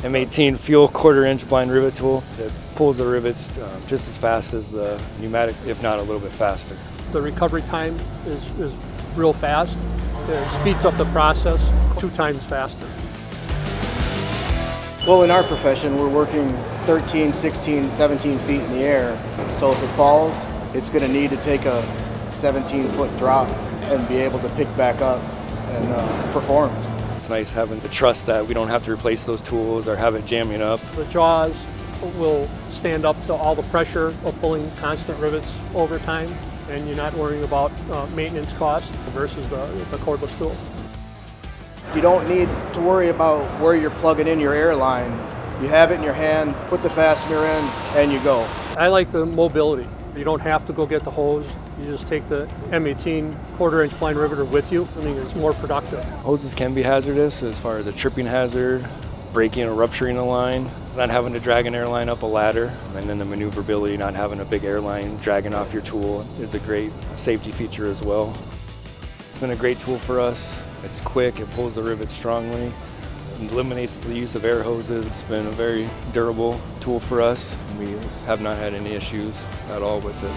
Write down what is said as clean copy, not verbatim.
M18 FUEL 1/4-inch blind rivet tool that pulls the rivets just as fast as the pneumatic, if not a little bit faster. The recovery time is real fast. It speeds up the process 2 times faster. Well, in our profession, we're working 13, 16, 17 feet in the air. So if it falls, it's going to need to take a 17-foot drop and be able to pick back up and perform. It's nice having the trust that we don't have to replace those tools or have it jamming up. The jaws will stand up to all the pressure of pulling constant rivets over time, and you're not worrying about maintenance costs versus the cordless tool. You don't need to worry about where you're plugging in your air line. You have it in your hand, put the fastener in, and you go. I like the mobility. You don't have to go get the hose. You just take the M18 1/4-inch blind riveter with you. I think it's more productive. Hoses can be hazardous as far as a tripping hazard, breaking or rupturing a line, not having to drag an airline up a ladder, and then the maneuverability, not having a big airline dragging off your tool is a great safety feature as well. It's been a great tool for us. It's quick, it pulls the rivets strongly, it eliminates the use of air hoses. It's been a very durable tool for us. We have not had any issues at all with it.